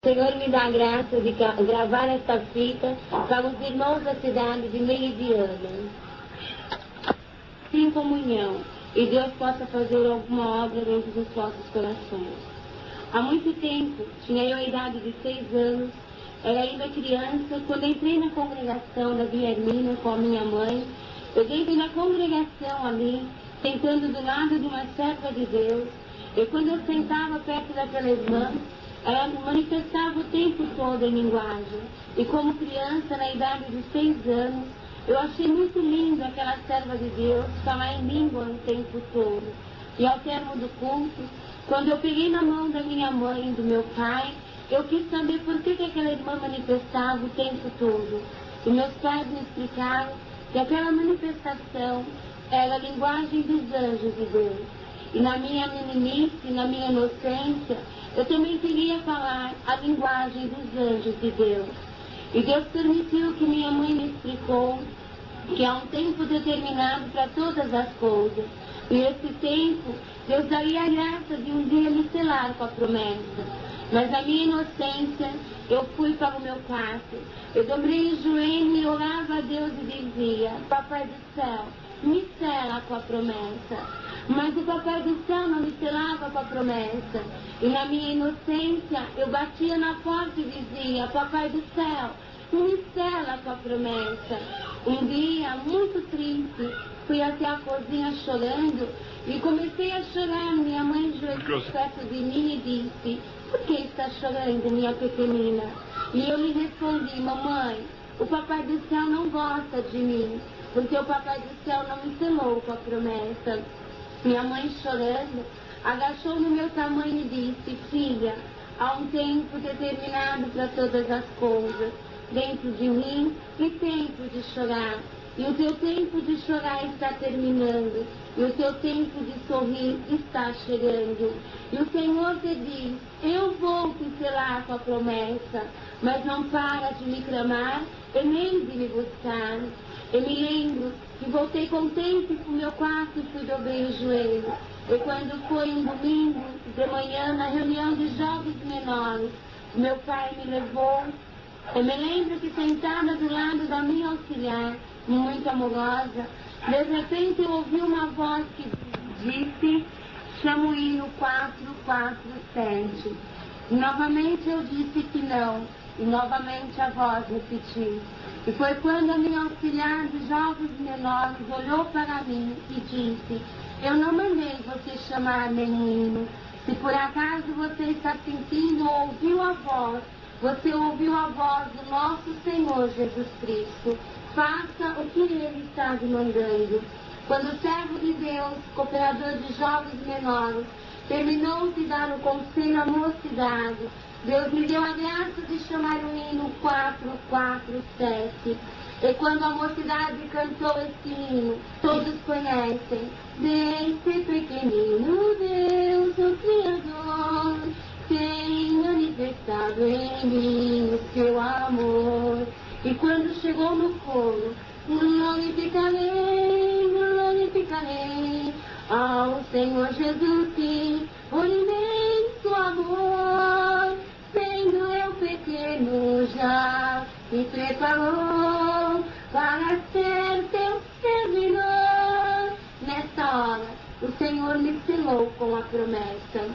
Senhor, me dá a graça de gravar esta fita para os irmãos da cidade de Meridiana. Sim, comunhão, e Deus possa fazer alguma obra dentro dos vossos corações. Há muito tempo, tinha eu a idade de 6 anos, era ainda criança, quando entrei na congregação da Via Hermina com a minha mãe. Eu entrei na congregação ali, sentando do lado de uma serva de Deus, e quando eu sentava perto daquela irmã, ela manifestava o tempo todo em linguagem. E como criança, na idade de 6 anos, eu achei muito lindo aquela serva de Deus falar em língua o tempo todo. E ao termo do culto, quando eu peguei na mão da minha mãe e do meu pai, eu quis saber por que aquela irmã manifestava o tempo todo. E meus pais me explicaram que aquela manifestação era a linguagem dos anjos de Deus. E na minha meninice, na minha inocência, eu também queria falar a linguagem dos anjos de Deus. E Deus permitiu que minha mãe me explicou que há um tempo determinado para todas as coisas. E esse tempo, Deus daria a graça de um dia me selar com a promessa. Mas na minha inocência, eu fui para o meu quarto. Eu dobrei o joelho e orava a Deus e dizia: Papai do céu, me sela com a promessa. Mas o Papai do céu não me selava com a promessa. E na minha inocência, eu batia na porta e dizia: Papai do céu, me sela com a promessa. Um dia, muito triste, fui até a cozinha chorando e comecei a chorar. Minha mãe ajoelhou perto de mim e disse: Por que está chorando, minha pequenina? E eu lhe respondi: Mamãe, o Papai do céu não gosta de mim, porque o Papai do céu não me selou com a promessa. Minha mãe, chorando, agachou no meu tamanho e disse: Filha, há um tempo determinado para todas as coisas. Dentro de mim e tempo de chorar. E o teu tempo de chorar está terminando. E o teu tempo de sorrir está chegando. E o Senhor te diz: eu vou te selar com a promessa. Mas não para de me clamar e nem de me buscar. Eu me lembro que voltei contente para o meu quarto e fui dobrei o joelho. E quando foi um domingo de manhã, na reunião de jovens menores, meu pai me levou. Eu me lembro que sentada do lado da minha auxiliar, muito amorosa, de repente eu ouvi uma voz que disse: chama o hino 447. E novamente eu disse que não. E novamente a voz repetiu. E foi quando a minha auxiliar de jovens menores olhou para mim e disse: eu não mandei você chamar nenhum hino. Se por acaso você está sentindo ou ouviu a voz, você ouviu a voz do nosso Senhor Jesus Cristo. Faça o que Ele está demandando. Quando o servo de Deus, cooperador de jovens menores, terminou de dar o conselho à mocidade, Deus me deu a graça de chamar o hino 447. E quando a mocidade cantou esse hino, todos conhecem: Desde pequenino Deus, o Criador, tem manifestado em mim o seu amor. E quando chegou no coro: glorificarei ao Senhor Jesus, sim, por imenso amor. Sendo eu pequeno já me preparou para ser teu servidor. Nessa hora, o Senhor me selou com a promessa.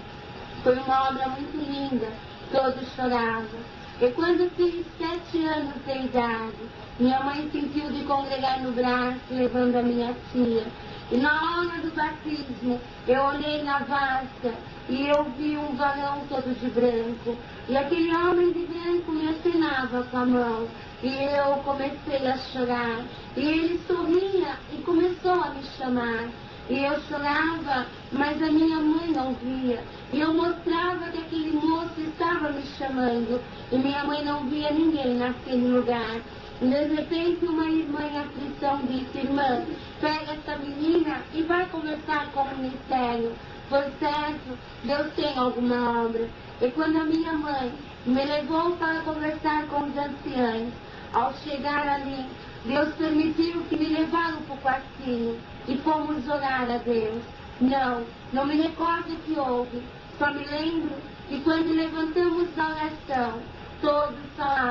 Foi uma obra muito linda, todos choravam. E quando fiz 7 anos de idade, minha mãe sentiu de congregar no braço, levando a minha tia. E na hora do batismo, eu olhei na vasca e eu vi um varão todo de branco. E aquele homem de branco me acenava com a mão. E eu comecei a chorar. E ele sorria e começou a me chamar. E eu chorava, mas a minha mãe não via. E eu mostrava que aquele moço estava me chamando. E minha mãe não via ninguém naquele lugar. E de repente uma irmã em aflição disse: irmã, pega essa menina e vai conversar com o ministério. Por certo, Deus tem alguma obra. E quando a minha mãe me levou para conversar com os anciãos, ao chegar ali, Deus permitiu que me levaram para o quartinho e fomos orar a Deus. Não me recordo o que houve, só me lembro que quando levantamos da oração,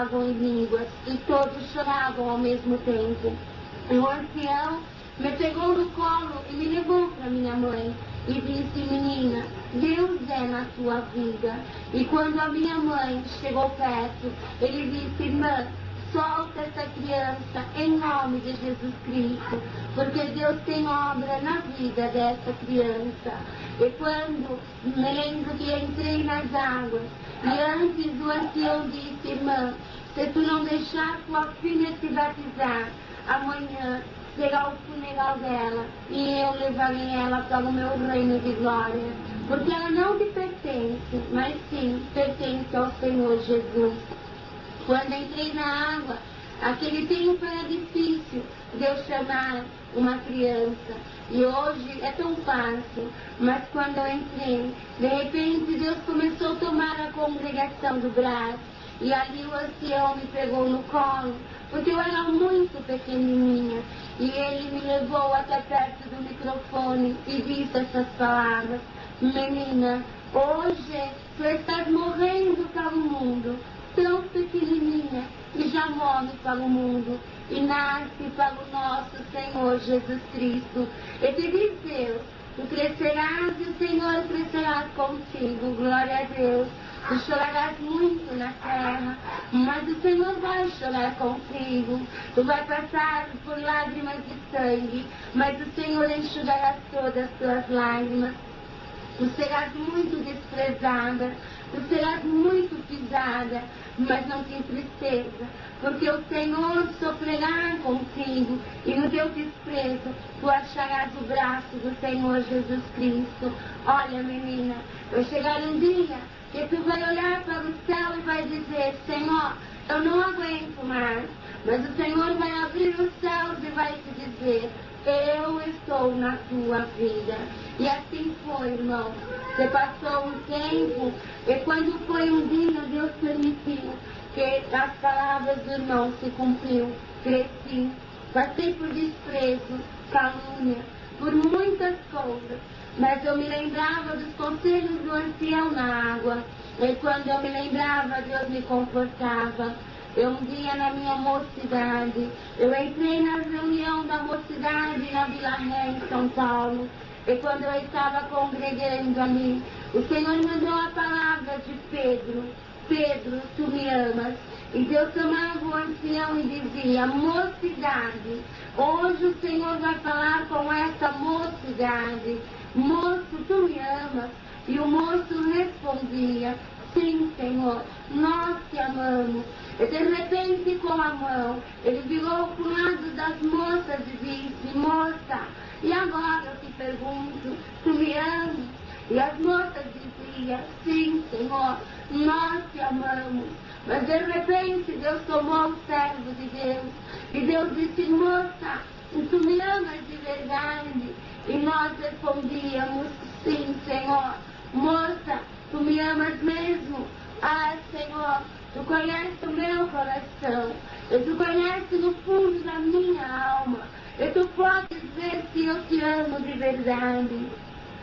falavam em línguas e todos choravam ao mesmo tempo. O ancião me pegou no colo e me levou para minha mãe e disse: menina, Deus é na tua vida. E quando a minha mãe chegou perto, ele disse: irmã, solta essa criança em nome de Jesus Cristo, porque Deus tem obra na vida dessa criança. E quando me lembro que entrei nas águas, e antes do ancião disse: irmã, se tu não deixar tua filha se batizar, amanhã será o funeral dela e eu levarei ela para o meu reino de glória, porque ela não te pertence, mas sim pertence ao Senhor Jesus. Quando entrei na água, aquele tempo era difícil de eu chamar uma criança. E hoje é tão fácil. Mas quando eu entrei, de repente Deus começou a tomar a congregação do braço. E ali o ancião me pegou no colo, porque eu era muito pequenininha. E ele me levou até perto do microfone e disse essas palavras: menina, hoje tu estás morrendo para o mundo, tão pequenininha, e já morre para o mundo, e nasce para o nosso Senhor Jesus Cristo. E te diz Deus: tu crescerás e o Senhor crescerá contigo. Glória a Deus. Tu chorarás muito na terra, mas o Senhor vai chorar contigo. Tu vai passar por lágrimas de sangue, mas o Senhor enxugará todas as tuas lágrimas. Tu serás muito desprezada, tu serás muito pisada, mas não te entristeça, porque o Senhor sofrerá contigo, e no teu desprezo tu acharás o braço do Senhor Jesus Cristo. Olha, menina, vai chegar um dia que tu vai olhar para o céu e vai dizer: Senhor, eu não aguento mais, mas o Senhor vai abrir os céus e vai te dizer: eu estou na tua vida. E assim foi, irmão. Você passou um tempo, e quando foi um dia, Deus permitiu que as palavras do irmão se cumpriu. Cresci, passei por desprezo, calúnia, por muitas coisas, mas eu me lembrava dos conselhos do ancião na água. E quando eu me lembrava, Deus me confortava. Um dia na minha mocidade, eu entrei na reunião da mocidade na Vila Ré, em São Paulo. E quando eu estava congregando ali, o Senhor mandou a palavra de Pedro: Pedro, tu me amas. E Deus chamava o ancião e dizia: mocidade, hoje o Senhor vai falar com essa mocidade. Moço, tu me amas? E o moço respondia: sim, Senhor, nós te amamos. E de repente, com a mão, ele virou para o lado das moças e disse: moça, e agora eu te pergunto, tu me amas? E as moças diziam: sim, Senhor, nós te amamos. Mas de repente Deus tomou o servo de Deus e Deus disse: moça, tu me amas de verdade? E nós respondíamos: sim, Senhor. Moça, tu me amas mesmo? Ah, Senhor, tu conheces o meu coração, e tu conheces no fundo da minha alma, e tu podes ver se eu te amo de verdade.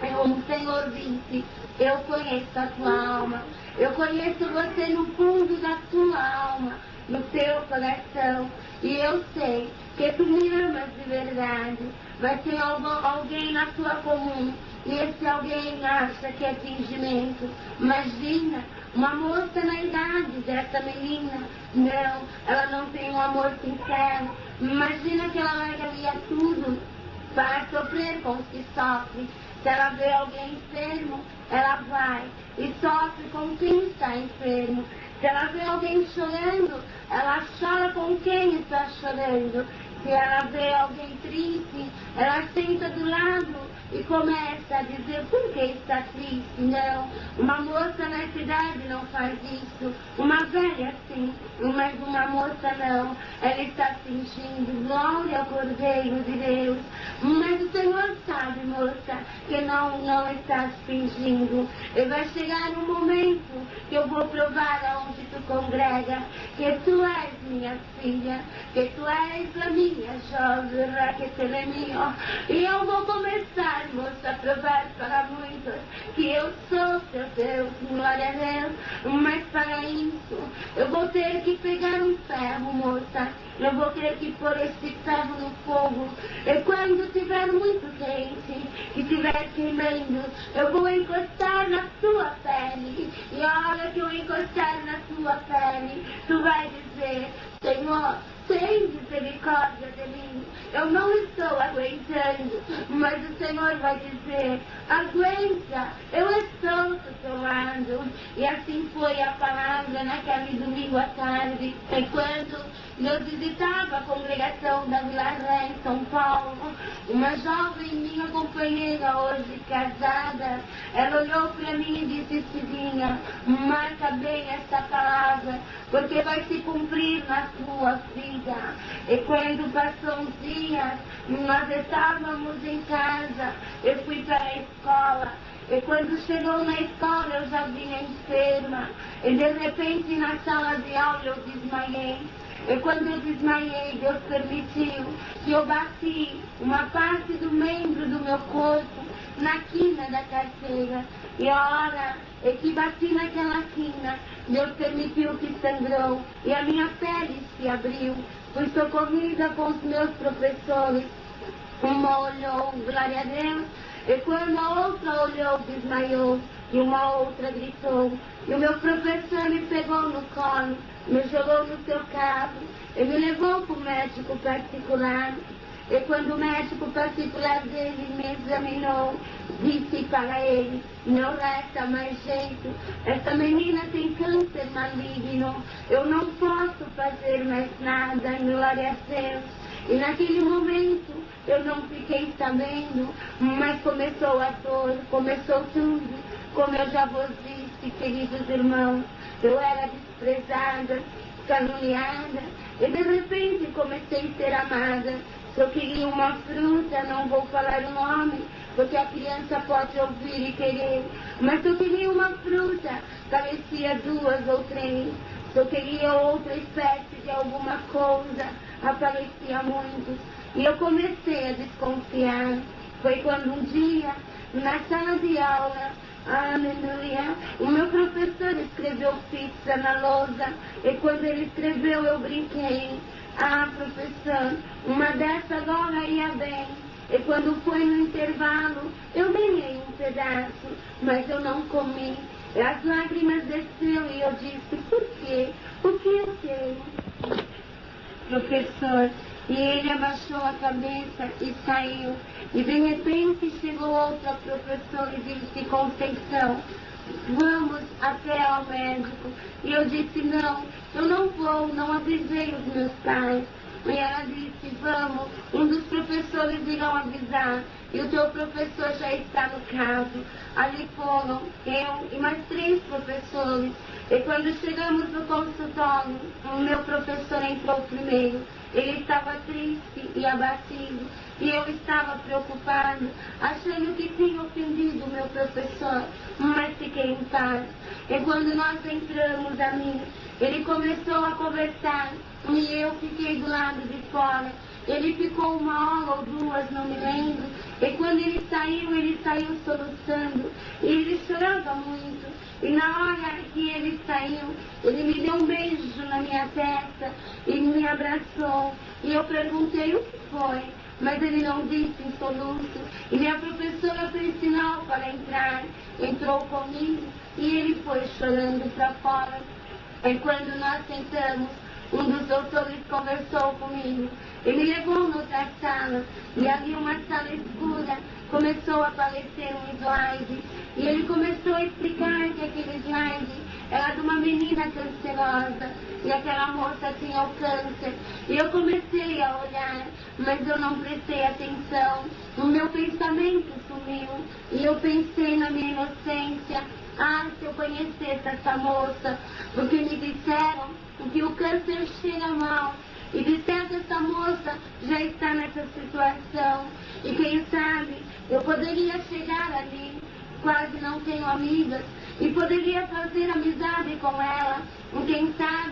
E o Senhor disse: eu conheço a tua alma, eu conheço você no fundo da tua alma, no teu coração, e eu sei que tu me amas de verdade. Vai ter alguém na tua comum, e esse alguém acha que é fingimento. Imagina, uma moça na idade dessa menina, não, ela não tem um amor sincero. Imagina que ela largaria tudo para sofrer com o que sofre. Se ela vê alguém enfermo, ela vai e sofre com quem está enfermo. Se ela vê alguém chorando, ela chora com quem está chorando. Se ela vê alguém triste, ela senta do lado e começa a dizer: por que está triste? Não, uma moça nessa idade não faz isso. Uma velha sim, mas uma moça não. Ela está fingindo. Glória ao Cordeiro de Deus. Mas o Senhor sabe, moça, que não estás fingindo. E vai chegar um momento que eu vou provar aonde tu congrega, que tu és minha filha, que tu és a minha jovem, que tu é minha. E eu vou começar, moça, a provar para muitos que eu sou teu Deus, glória a Deus. Mas para isso, eu vou ter que pegar um ferro, moça. Eu vou ter que pôr esse ferro no fogo. E quando tiver muito quente, que estiver queimando, eu vou encostar na tua pele. E a hora que eu encostar na tua pele, tu vai dizer: Senhor, tem misericórdia de mim. Eu não estou aguentando. Mas o Senhor vai dizer: aguenta, eu estou do teu lado. E assim foi a palavra naquele domingo à tarde. E quando eu visitava a congregação da Vila Ré em São Paulo, uma jovem minha companheira, hoje casada, ela olhou para mim e disse: Cidinha, marca bem essa palavra, porque vai se cumprir na tua vida. E quando passou uns dias, nós estávamos em casa, eu fui para a escola. E quando chegou na escola eu já vinha enferma. E de repente na sala de aula eu desmaiei. E quando eu desmaiei, Deus permitiu que eu bati uma parte do membro do meu corpo na quina da carteira. E a hora que bati naquela quina, Deus permitiu que sangrou. E a minha pele se abriu. Fui socorrida com os meus professores. Uma olhou, glória a Deus. E quando a outra olhou, desmaiou. E uma outra gritou. E o meu professor me pegou no colo, me jogou no seu carro e me levou para o médico particular. E quando o médico particular dele me examinou, disse para ele: não resta mais jeito, essa menina tem câncer maligno, eu não posso fazer mais nada, glória a Deus. E naquele momento eu não fiquei sabendo, mas começou a dor, começou tudo. Como eu já vos disse, queridos irmãos, eu era desprezada, caluniada, e de repente comecei a ser amada. Se eu queria uma fruta, não vou falar o nome, porque a criança pode ouvir e querer, mas se eu queria uma fruta, parecia 2 ou 3. Se eu queria outra espécie de alguma coisa, aparecia muitos. E eu comecei a desconfiar. Foi quando um dia, na sala de aula, aleluia, o meu professor escreveu pizza na lousa. E quando ele escreveu, eu brinquei: ah, professor, uma dessa agora ia bem. E quando foi no intervalo, eu ganhei um pedaço, mas eu não comi. E as lágrimas desceu e eu disse: por quê? O que eu tenho? Professor, e ele abaixou a cabeça e saiu. E de repente chegou outra professora e disse: Conceição, vamos até ao médico. E eu disse: não, eu não vou, não avisei os meus pais. E ela disse: vamos, um dos professores irão avisar. E o teu professor já está no caso. Ali foram eu e mais 3 professores. E quando chegamos no consultório, o meu professor entrou primeiro. Ele estava triste e abatido. E eu estava preocupado, achando que tinha ofendido o meu professor, mas fiquei em paz. E quando nós entramos ali, ele começou a conversar e eu fiquei do lado de fora. Ele ficou 1 hora ou 2, não me lembro. E quando ele saiu soluçando. E ele chorava muito. E na hora que ele saiu, ele me deu um beijo na minha testa e me abraçou. E eu perguntei o que foi, mas ele não disse em soluço. E minha professora fez sinal para entrar, entrou comigo e ele foi chorando para fora. E quando nós sentamos, um dos doutores conversou comigo e me levou noutra sala. E ali, uma sala escura, começou a aparecer um slide. E ele começou a explicar que aquele slide era de uma menina cancerosa. E aquela moça tinha o câncer. E eu comecei a olhar, mas eu não prestei atenção. O meu pensamento sumiu. E eu pensei na minha inocência: ah, se eu conhecesse essa moça, porque me disseram que o câncer chega mal. E de certo essa moça já está nessa situação. E quem sabe eu poderia chegar ali, quase não tenho amigas, e poderia fazer amizade com ela. E quem sabe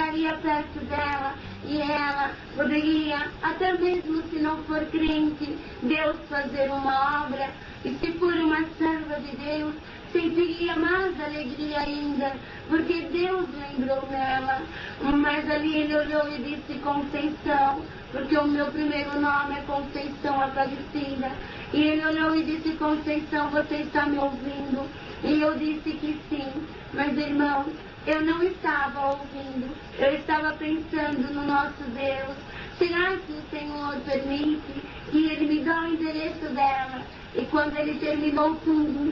chegaria perto dela e ela poderia, até mesmo se não for crente, Deus fazer uma obra, e se for uma serva de Deus, sentiria mais alegria ainda, porque Deus lembrou nela. Mas ali ele olhou e disse: Conceição, porque o meu primeiro nome é Conceição Aparecida. E ele olhou e disse: Conceição, você está me ouvindo? E eu disse que sim. Mas, irmãos, eu não estava ouvindo, eu estava pensando no nosso Deus. Será que o Senhor permite que ele me dê o endereço dela? E quando ele terminou tudo,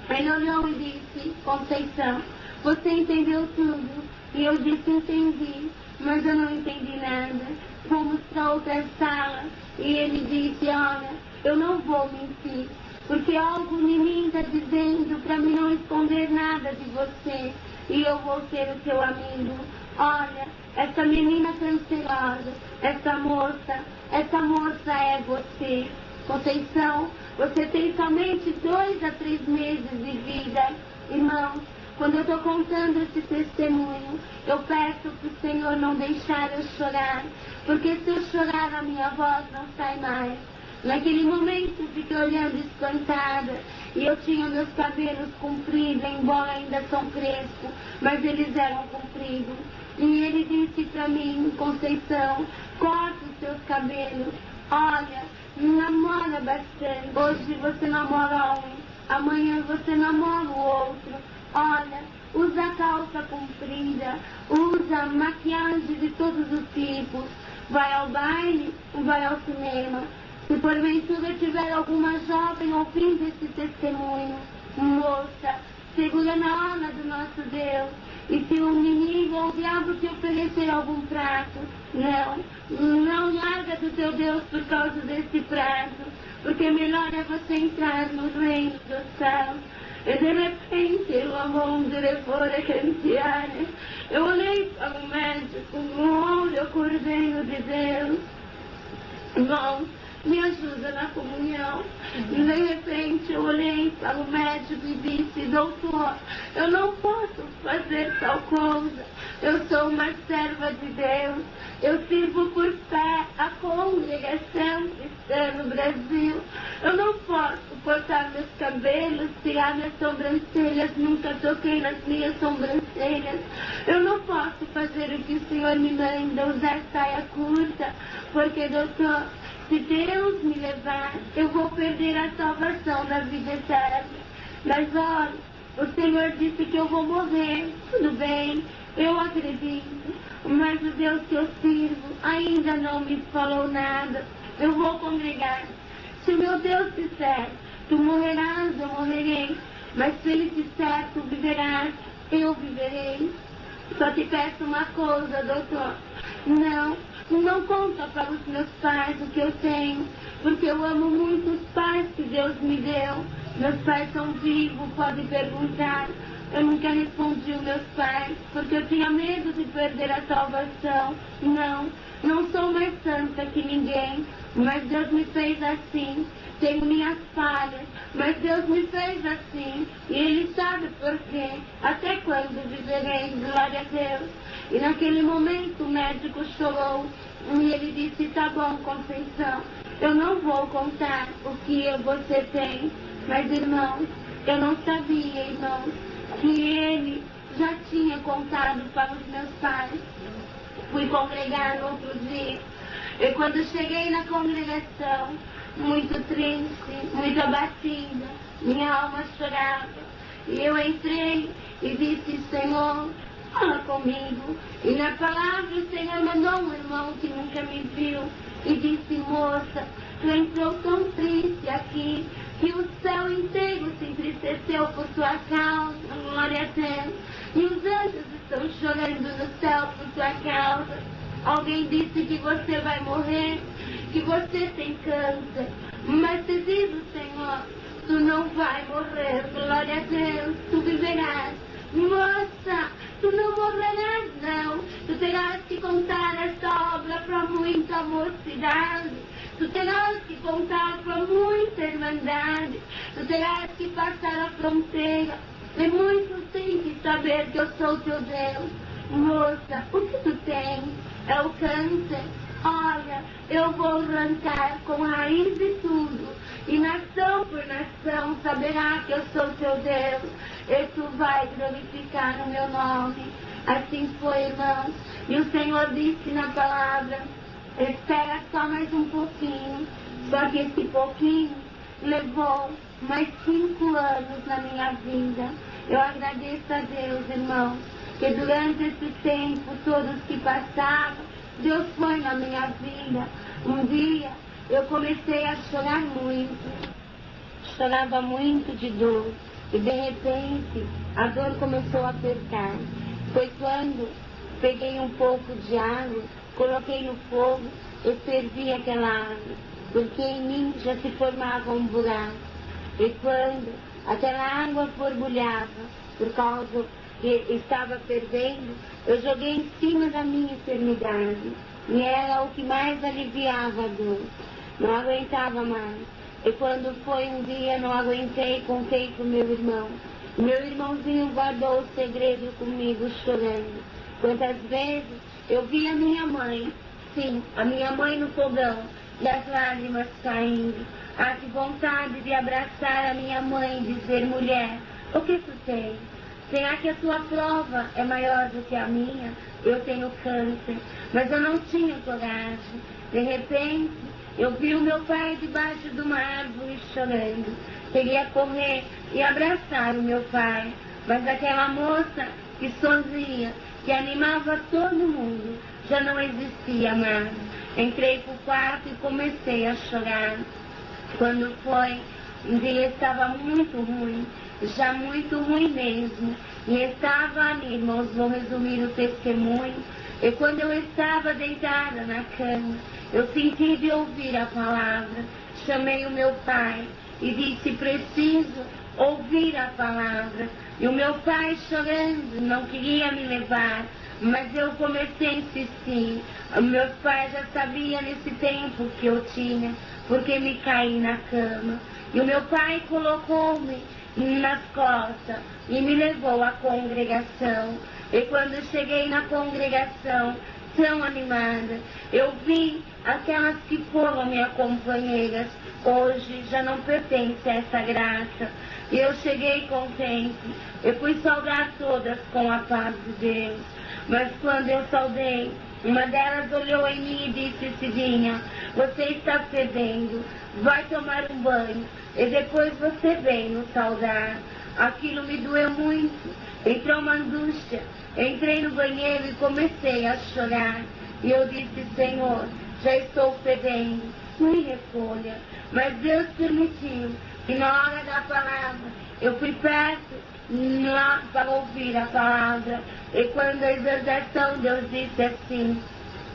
ele olhou e disse: Conceição, você entendeu tudo? E eu disse: entendi, mas eu não entendi nada. Fomos para outra sala e ele disse: olha, eu não vou mentir, porque algo em mim está dizendo para mim não esconder nada de você, e eu vou ser o seu amigo. Olha, essa menina cancerosa, essa moça é você. Conceição, você tem somente 2 a 3 meses de vida. Irmãos, quando eu estou contando esse testemunho, eu peço para o Senhor não deixar eu chorar, porque se eu chorar a minha voz não sai mais. Naquele momento eu fiquei olhando espantada, e eu tinha meus cabelos compridos, embora ainda são crespos, mas eles eram compridos. E ele disse para mim: Conceição, corta os seus cabelos, olha, namora bastante. Hoje você namora um, amanhã você namora o outro. Olha, usa calça comprida, usa maquiagem de todos os tipos, vai ao baile, vai ao cinema. Se porventura tiver alguma jovem ouvindo esse testemunho, moça, segura na honra do nosso Deus. E se o inimigo ou o diabo te oferecer algum prato, não larga do teu Deus por causa desse prato, porque melhor é você entrar no reino dos céus. E de repente, eu olhei para o médico, olha o Cordeiro de Deus. Irmãos, me ajuda na comunhão. E de repente eu olhei para o médico e disse: doutor, eu não posso fazer tal coisa. Eu sou uma serva de Deus. Eu sirvo por fé a congregação cristã no Brasil. Eu não posso cortar meus cabelos, tirar minhas sobrancelhas. Nunca toquei nas minhas sobrancelhas. Eu não posso fazer o que o Senhor me manda, usar saia curta, porque, doutor, se Deus me levar, eu vou perder a salvação da vida eterna. Mas olha, o Senhor disse que eu vou morrer. Tudo bem, eu acredito. Mas o Deus que eu sirvo ainda não me falou nada. Eu vou congregar. Se o meu Deus disser: tu morrerás, eu morrerei. Mas se Ele disser: tu viverás, eu viverei. Só te peço uma coisa, doutor. Não conta para os meus pais o que eu tenho, porque eu amo muito os pais que Deus me deu. Meus pais são vivos, pode perguntar. Eu nunca respondi aos meus pais, porque eu tinha medo de perder a salvação. Não sou mais santa que ninguém, mas Deus me fez assim. Tenho minhas falhas, mas Deus me fez assim, e Ele sabe por quê. Até quando viverei? Glória a Deus. E naquele momento o médico chorou, e ele disse: tá bom, Conceição, eu não vou contar o que você tem. Mas, irmãos, eu não sabia, irmãos, que ele já tinha contado para os meus pais. Fui congregar no outro dia, e quando cheguei na congregação, muito triste, muito abatida, minha alma chorava, e eu entrei e disse: Senhor, fala comigo. E na palavra o Senhor mandou um irmão que nunca me viu e disse: moça, tu entrou tão triste aqui que o céu inteiro se entristeceu por tua causa. Glória a Deus. E os anjos estão chorando no céu por tua causa. Alguém disse que você vai morrer, que você tem câncer, mas te diz o Senhor: tu não vai morrer. Glória a Deus, tu viverás. Moça, tu não morrerás, não. Tu terás que contar esta obra para muita mocidade. Tu terás que contar para muita irmandade. Tu terás que passar a fronteira. E muitos têm que saber que eu sou teu Deus. moça, o que tu tens? É o câncer. Olha, eu vou arrancar com raiz e tudo, e nação por nação saberá que eu sou teu Deus, e tu vai glorificar no meu nome. Assim foi, irmãos, e o Senhor disse na palavra, espera só mais um pouquinho. Só que esse pouquinho levou mais 5 anos na minha vida. Eu agradeço a Deus, irmãos, que durante esse tempo, todos que passaram, Deus foi na minha vida. Um dia eu comecei a chorar muito, chorava muito de dor, e de repente a dor começou a apertar. Foi quando peguei um pouco de água, coloquei no fogo e fervi aquela água, porque em mim já se formava um buraco. E quando aquela água borbulhava, por causa que estava fervendo, eu joguei em cima da minha enfermidade, e era o que mais aliviava a dor. Não aguentava mais. E quando foi um dia, não aguentei, contei para o meu irmão. Meu irmãozinho guardou o segredo comigo, chorando. Quantas vezes eu vi a minha mãe, sim, a minha mãe no fogão, e as lágrimas caindo. Ah, que vontade de abraçar a minha mãe e dizer, mulher, o que tu tens? Será que a tua prova é maior do que a minha? Eu tenho câncer, mas eu não tinha coragem. De repente, eu vi o meu pai debaixo de uma árvore chorando. Queria correr e abraçar o meu pai, mas aquela moça que sorria, que animava todo mundo, já não existia mais. Entrei para o quarto e comecei a chorar. Quando foi, um dia estava muito ruim, já muito ruim mesmo. E estava ali, irmãos, vou resumir o testemunho. E quando eu estava deitada na cama, eu senti de ouvir a palavra. Chamei o meu pai e disse, preciso ouvir a palavra. E o meu pai chorando, não queria me levar, mas eu comecei a insistir. Meus pais já sabiam nesse tempo que eu tinha, porque me caí na cama. E o meu pai colocou-me nas costas e me levou à congregação. E quando cheguei na congregação, tão animada, eu vi aquelas que foram minhas companheiras, hoje já não pertence a essa graça. E eu cheguei contente, eu fui saudar todas com a paz de Deus. Mas quando eu saudei, uma delas olhou em mim e disse, Cidinha, você está fedendo, vai tomar um banho e depois você vem nos saudar. Aquilo me doeu muito, entrou uma angústia, entrei no banheiro e comecei a chorar. E eu disse, Senhor, já estou fedendo, me recolha. Mas Deus permitiu, e na hora da palavra, eu fui perto lá para ouvir a palavra. E quando a exortação, Deus disse assim,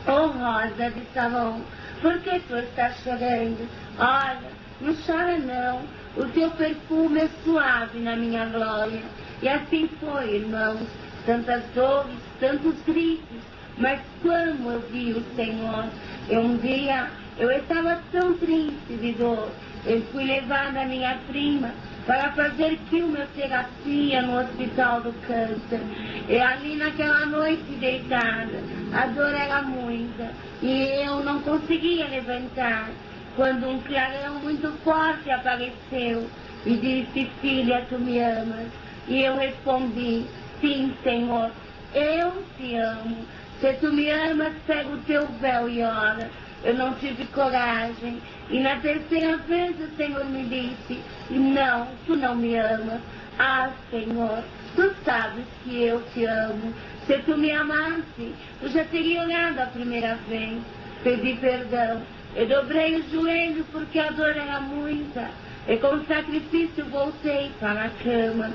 oh Rosa de Salom, por que tu estás chorando? Olha, não chora não, o teu perfume é suave na minha glória. E assim foi, irmãos, tantas dores, tantos gritos, mas como eu vi o Senhor. E um dia eu estava tão triste de dor, eu fui levada a minha prima para fazer quimioterapia no hospital do câncer. E ali naquela noite deitada, a dor era muita e eu não conseguia levantar, quando um clarão muito forte apareceu e disse, filha, tu me amas? E eu respondi, sim, Senhor, eu te amo. Se tu me amas, pega o teu véu e ora. Eu não tive coragem. E na terceira vez o Senhor me disse, não, tu não me amas. Ah, Senhor, tu sabes que eu te amo. Se tu me amasse, eu já teria orado a primeira vez. Pedi perdão. Eu dobrei os joelhos porque a dor era muita. E com sacrifício voltei para a cama.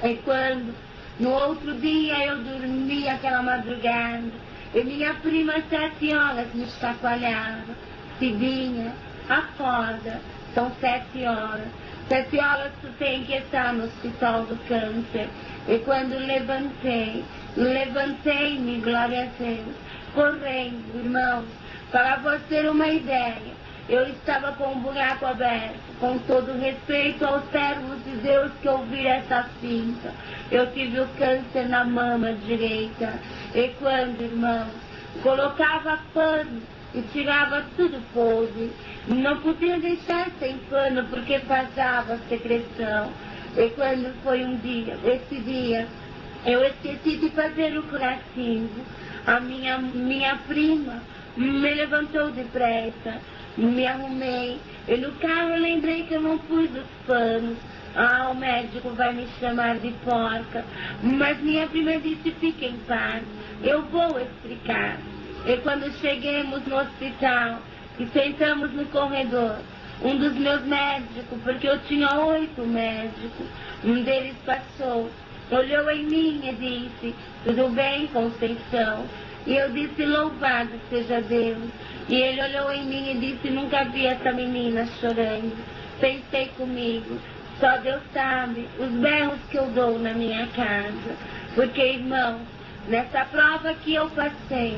E quando, no outro dia, eu dormi aquela madrugada, e minha prima às 7 horas me chacoalhava. Cidinha, acorda, são 7 horas. 7 horas tu tem que estar no hospital do câncer. E quando levantei-me, glória a Deus, correndo, irmãos, para você ter uma ideia. eu estava com um buraco aberto. Com todo respeito aos servos de Deus que ouviram essa finta, eu tive o câncer na mama direita. E quando, irmão, colocava pano e tirava tudo podre, não podia deixar sem pano porque passava secreção. E quando foi um dia, esse dia, eu esqueci de fazer o curativo. A minha prima me levantou depressa, me arrumei, e no carro eu lembrei que eu não pus os panos. Ah, o médico vai me chamar de porca, mas minha prima disse, fique em paz, eu vou explicar. E quando cheguemos no hospital e sentamos no corredor, um dos meus médicos, porque eu tinha 8 médicos, um deles passou, olhou em mim e disse, tudo bem, Conceição? E eu disse, louvado seja Deus. E ele olhou em mim e disse, nunca vi essa menina chorando. Pensei comigo, só Deus sabe os berros que eu dou na minha casa. Porque, irmão, nessa prova que eu passei,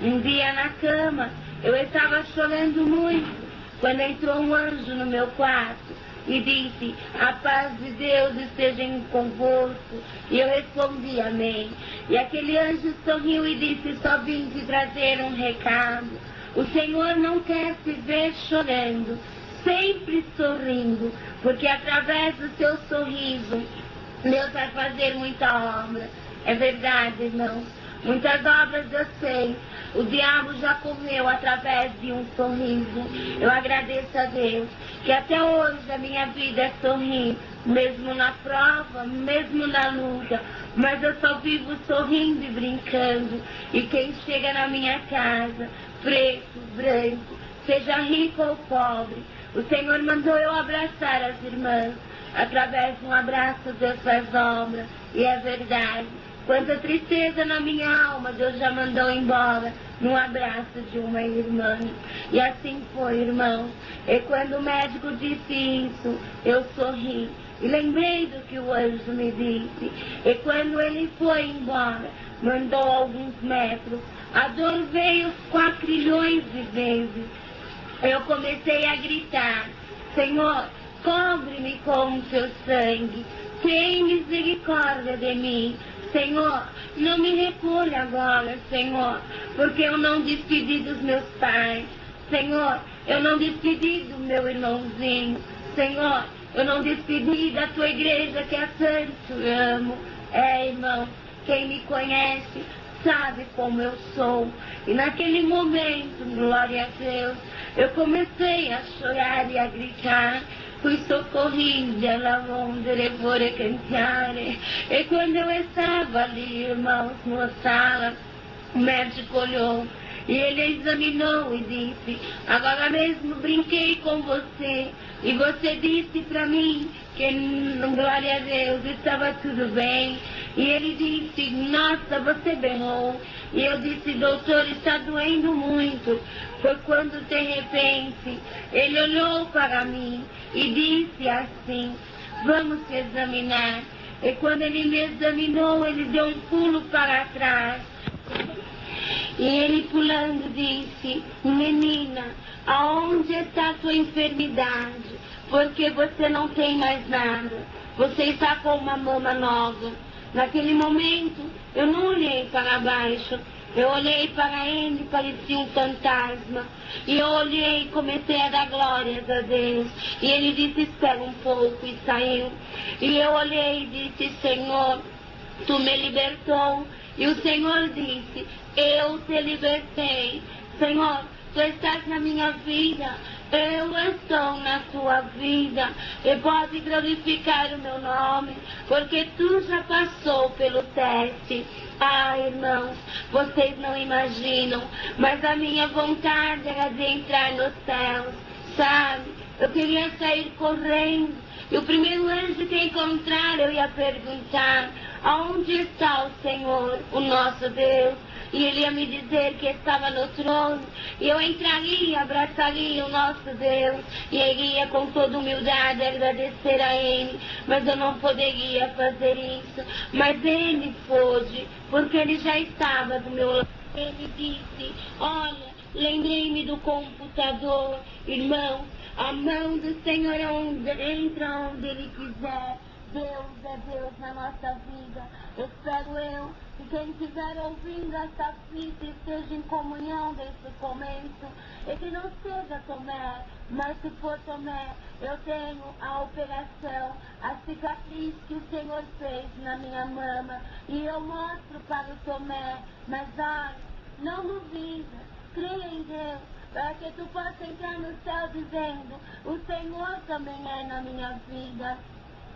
um dia na cama, eu estava chorando muito, quando entrou um anjo no meu quarto e disse, a paz de Deus esteja convosco. E eu respondi, amém. E aquele anjo sorriu e disse, só vim te trazer um recado. O Senhor não quer se ver chorando, sempre sorrindo, porque através do seu sorriso, Deus vai fazer muita obra. É verdade, irmãos. Muitas obras eu sei, o diabo já correu através de um sorriso. Eu agradeço a Deus que até hoje a minha vida é sorrir, mesmo na prova, mesmo na luta, mas eu só vivo sorrindo e brincando. E quem chega na minha casa, preto, branco, seja rico ou pobre, o Senhor mandou eu abraçar as irmãs. Através de um abraço Deus faz obra, e é verdade. Quanta tristeza na minha alma, Deus já mandou embora num abraço de uma irmã. E assim foi, irmão. E quando o médico disse isso, eu sorri. E lembrei do que o anjo me disse. E quando ele foi embora, mandou alguns metros, a dor veio 4 trilhões de vezes. Eu comecei a gritar, Senhor, cobre-me com o teu sangue. Tem misericórdia de mim. Senhor, não me recolhe agora, Senhor, porque eu não despedi dos meus pais. Senhor, eu não despedi do meu irmãozinho. Senhor, eu não despedi da tua igreja que é tanto amo. É, irmão, quem me conhece sabe como eu sou. E naquele momento, glória a Deus, eu comecei a chorar e a gritar. Fui socorrida, lavondere vorre cantare. E quando eu estava ali, irmãos, numa sala, o médico olhou e ele examinou e disse, agora mesmo brinquei com você e você disse para mim que, glória a Deus, estava tudo bem. E ele disse, nossa, você berrou. E eu disse, doutor, está doendo muito. Foi quando, de repente, ele olhou para mim e disse assim, vamos te examinar. E quando ele me examinou, ele deu um pulo para trás. E ele pulando disse, menina, aonde está a tua enfermidade? Porque você não tem mais nada. Você está com uma mama nova. Naquele momento, eu não olhei para baixo. Eu olhei para ele, parecia um fantasma. E eu olhei e comecei a dar glórias a Deus. E ele disse, espera um pouco, e saiu. E eu olhei e disse, Senhor, tu me libertou. E o Senhor disse, eu te libertei. Senhor, tu estás na minha vida. Eu estou na tua vida. E pode glorificar o meu nome, porque tu já passou pelo teste. Ah, irmãos, vocês não imaginam, mas a minha vontade era de entrar nos céus, sabe? Eu queria sair correndo, e o primeiro anjo que encontrar, eu ia perguntar, aonde está o Senhor, o nosso Deus? E ele ia me dizer que estava no trono, e eu entraria, abraçaria o nosso Deus, e iria com toda humildade agradecer a ele, mas eu não poderia fazer isso. Mas ele pôde, porque ele já estava do meu lado. Ele disse, olha, lembrei-me do computador. Irmão, a mão do Senhor entra onde Ele quiser. Deus é Deus na nossa vida. Espero eu que quem estiver ouvindo essa fita esteja em comunhão desde o começo. E que não seja Tomé, mas se for Tomé, eu tenho a operação, a cicatriz que o Senhor fez na minha mama. E eu mostro para o Tomé, mas olha, não duvida, creia em Deus, para que tu possa entrar no céu dizendo, o Senhor também é na minha vida.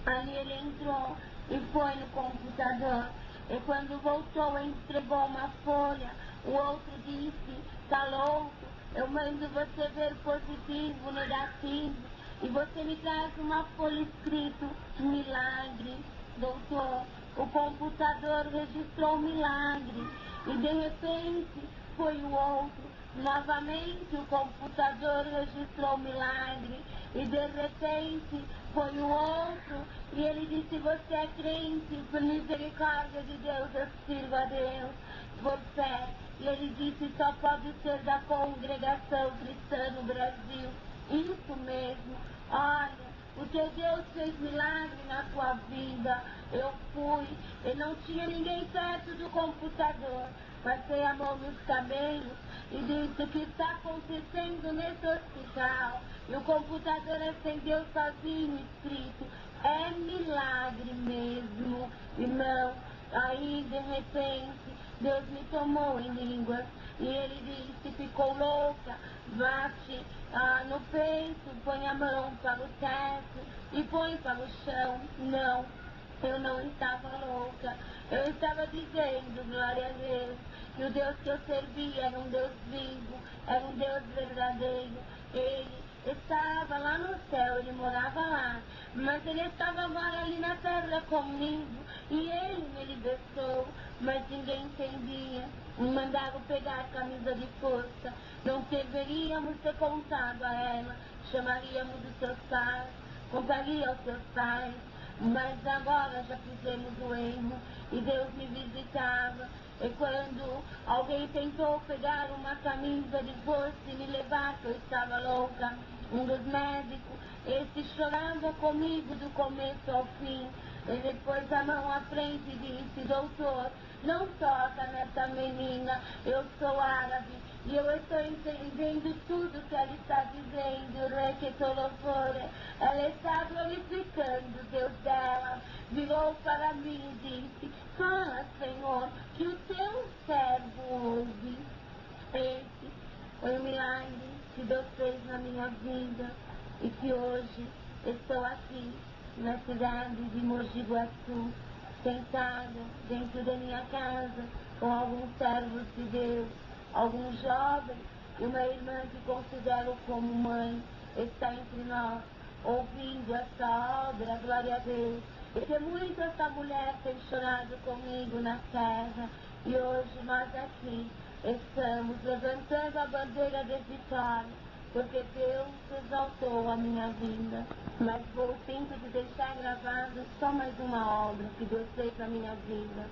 Ali ele entrou e foi no computador. E quando voltou, entregou uma folha. O outro disse, tá louco, eu mando você ver positivo, negativo. E você me traz uma folha escrito, milagre. Doutor, o computador registrou o milagre. E de repente foi o outro. Novamente o computador registrou o milagre. E de repente foi o outro. E ele disse, você é crente, por misericórdia de Deus eu sirvo a Deus, por fé. E ele disse, só pode ser da congregação cristã no Brasil. Isso mesmo, olha, o teu Deus fez milagre na tua vida. Eu fui, e não tinha ninguém perto do computador. Passei a mão nos cabelos e disse, o que está acontecendo nesse hospital? E o computador acendeu sozinho, escrito, é milagre mesmo, irmão. Aí, de repente, Deus me tomou em línguas e ele disse, ficou louca, bate no peito, põe a mão para o teto e põe para o chão. Não, eu não estava louca, eu estava dizendo, glória a Deus, que o Deus que eu servia era um Deus vivo, era um Deus verdadeiro. Ele estava lá no céu, ele morava lá, mas ele estava agora ali na terra comigo, e ele me libertou, mas ninguém entendia. Me mandaram pegar a camisa de força, não deveríamos ter contado a ela, chamaríamos os seus pais, contaria aos seus pais, mas agora já fizemos o erro, e Deus me visitava. E quando alguém tentou pegar uma camisa de força e me levar, que eu estava louca, um dos médicos, esse chorava comigo do começo ao fim. Ele pôs a mão à frente e disse, doutor, não toca nessa menina, eu sou árabe e eu estou entendendo tudo que ela está dizendo, requetolofore. Ela está glorificando Deus dela. Virou para mim e disse, fala, Senhor, que o teu servo ouve. Esse foi o milagre que Deus fez na minha vida e que hoje estou aqui na cidade de Mogi Guaçu, sentada dentro da minha casa com alguns servos de Deus, alguns jovens e uma irmã que considero como mãe está entre nós, ouvindo essa obra, glória a Deus. E que muito essa mulher tem chorado comigo na terra e hoje nós aqui estamos levantando a bandeira de vitória, porque Deus exaltou a minha vida. Mas vou sempre de deixar gravado só mais uma obra que Deus fez na minha vida.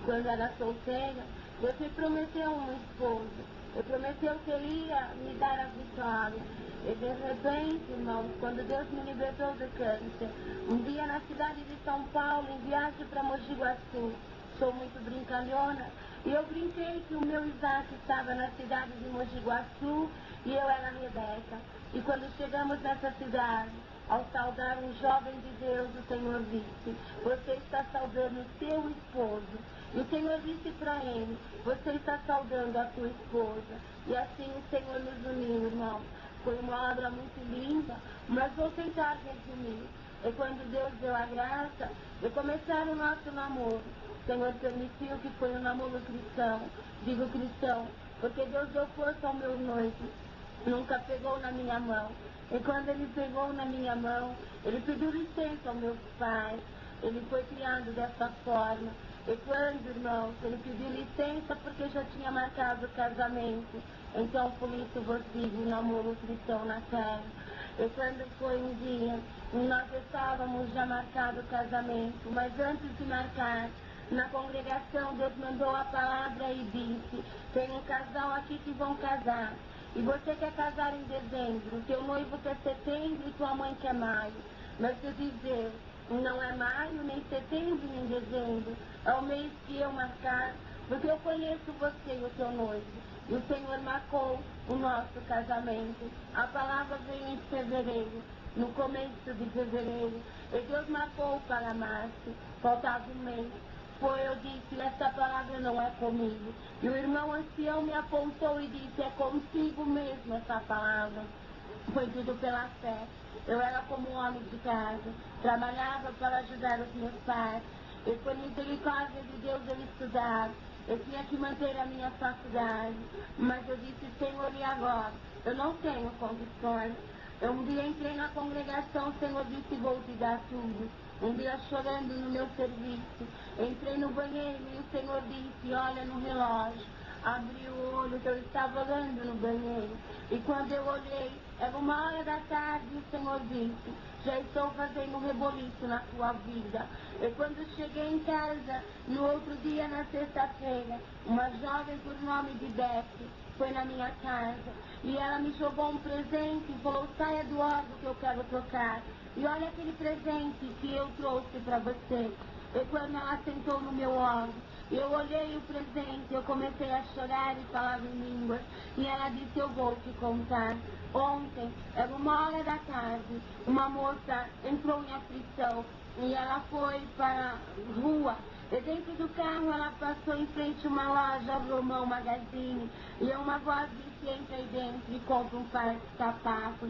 Quando era solteira, Deus me prometeu um esposo. Ele prometeu que Ele ia me dar a vitória. E de repente, irmãos, quando Deus me libertou do câncer, um dia na cidade de São Paulo, em viagem para Mogi Guaçu, sou muito brincalhona, e eu brinquei que o meu Isaac estava na cidade de Mogi Guaçu e eu era a Rebeca. E quando chegamos nessa cidade, ao saudar um jovem de Deus, o Senhor disse, você está saudando o teu esposo. E o Senhor disse para ele, você está saudando a tua esposa. E assim o Senhor nos uniu, irmão. Foi uma obra muito linda, mas vou tentar resumir. E quando Deus deu a graça de começar o nosso namoro, o Senhor permitiu que foi um namoro cristão. Digo cristão, porque Deus deu força ao meu noivo. Nunca pegou na minha mão. E quando ele pegou na minha mão, ele pediu licença ao meu pai. Ele foi criado dessa forma. E quando, irmãos, ele pediu licença porque já tinha marcado o casamento. Então, por isso, vos digo, o namoro cristão na terra. E quando foi um dia, nós estávamos já marcado o casamento, mas antes de marcar, na congregação, Deus mandou a palavra e disse, tem um casal aqui que vão casar. E você quer casar em dezembro, teu noivo quer setembro e tua mãe quer maio. Mas eu dizer, não é maio, nem setembro, nem dezembro. É o mês que eu marcar, porque eu conheço você e o teu noivo. E o Senhor marcou o nosso casamento. A palavra veio em fevereiro, no começo de fevereiro. E Deus marcou para março, faltava um mês. Eu disse, essa palavra não é comigo. E o irmão ancião me apontou e disse, é contigo mesmo essa palavra. Foi tudo pela fé. Eu era como um homem de casa, trabalhava para ajudar os meus pais. E por misericórdia de Deus eu estudava. Eu tinha que manter a minha faculdade. Mas eu disse, Senhor, e agora? Eu não tenho condições. Eu um dia entrei na congregação, o Senhor disse, vou te dar tudo. Um dia chorando no meu serviço, entrei no banheiro e o Senhor disse, olha no relógio. Abri o olho, que eu estava olhando no banheiro. E quando eu olhei, era 1h da tarde e o Senhor disse, já estou fazendo um reboliço na tua vida. E quando cheguei em casa, no outro dia, na sexta-feira, uma jovem por nome de Beth foi na minha casa. E ela me jogou um presente e falou, saia do órgão que eu quero tocar. E olha aquele presente que eu trouxe para você. E quando ela sentou no meu órgão, eu olhei o presente, eu comecei a chorar e falava em línguas. E ela disse, eu vou te contar. Ontem, era 1h da tarde, uma moça entrou em aflição e ela foi para a rua. E dentro do carro ela passou em frente a uma loja, Romão Magazine. E uma voz disse, entra aí dentro e compra um par de sapatos.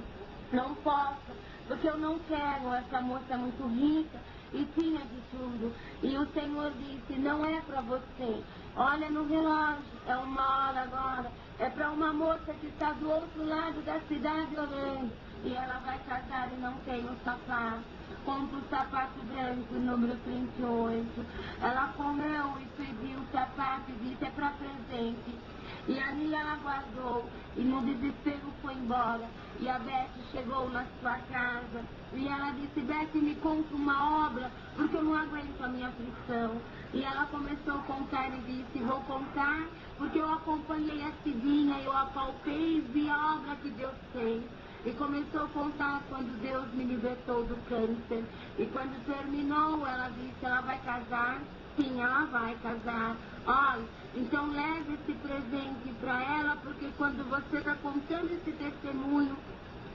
Não posso, porque eu não quero, essa moça é muito rica e tinha de tudo. E o Senhor disse, não é para você. Olha no relógio, é 1h agora. É para uma moça que está do outro lado da cidade orando. E ela vai casar e não tem o sapato. Compra o sapato branco, número 38. Ela comeu e pediu o sapato e disse, é para presente. E ali ela guardou e no desespero foi embora. E a Beth chegou na sua casa e ela disse, Beth, me conta uma obra, porque eu não aguento a minha aflição. E ela começou a contar e disse, vou contar, porque eu acompanhei a Cidinha, eu apalpei e vi a obra que Deus fez. E começou a contar quando Deus me libertou do câncer. E quando terminou, ela disse, ela vai casar? Sim, ela vai casar. Olha, então leve esse presente para ela, porque quando você está contando esse testemunho,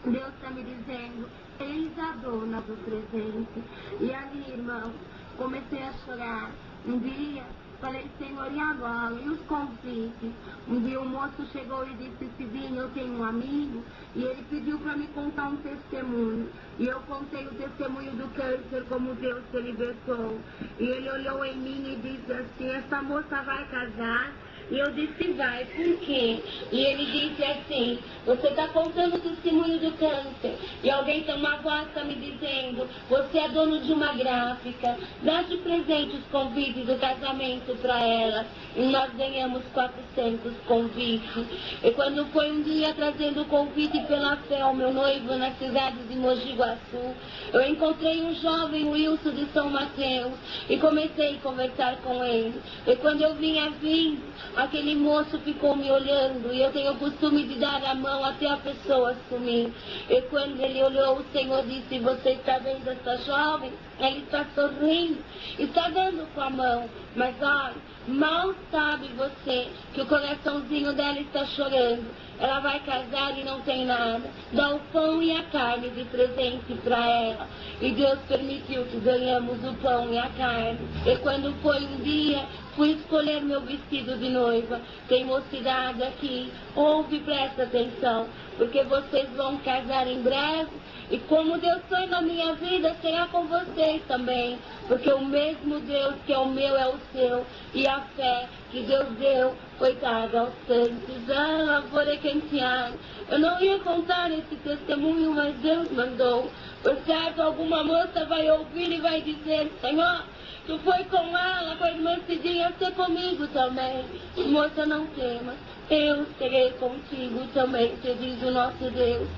Deus está me dizendo, eis a dona do presente. E ali, irmão, comecei a chorar. Um dia, falei, Senhor, e agora? E os convites? Um dia o moço chegou e disse, Cidinha, eu tenho um amigo, e ele pediu para me contar um testemunho. E eu contei o testemunho do câncer, como Deus se libertou. E ele olhou em mim e disse assim, essa moça vai casar? E eu disse, vai, por quê? E ele disse assim, você está contando o testemunho do câncer, e alguém tem uma voz está me dizendo, você é dono de uma gráfica, dá de presente os convites do casamento para ela. E nós ganhamos 400 convites. E quando foi um dia trazendo o convite pela fé ao meu noivo na cidade de Mogi Guaçu, eu encontrei um jovem Wilson de São Mateus e comecei a conversar com ele. E quando eu vinha vindo, aquele moço ficou me olhando e eu tenho o costume de dar a mão até a pessoa sumir. E quando ele olhou, o Senhor disse, você está vendo essa jovem? Ela está sorrindo, está dando com a mão, mas olha, mal sabe você que o coraçãozinho dela está chorando. Ela vai casar e não tem nada. Dá o pão e a carne de presente para ela. E Deus permitiu que ganhamos o pão e a carne. E quando foi um dia, fui escolher meu vestido de noiva. Tem mocidade aqui, ouve e presta atenção, porque vocês vão casar em breve. E como Deus foi na minha vida, será com vocês também. Porque o mesmo Deus que é o meu é o seu. E a fé que Deus deu foi dada aos santos. Ah, eu não ia contar esse testemunho, mas Deus mandou. Por certo, alguma moça vai ouvir e vai dizer, Senhor, tu foi com ela, com a irmã Cidinha, ser comigo também. Moça, não temas, eu serei contigo também, te diz o nosso Deus.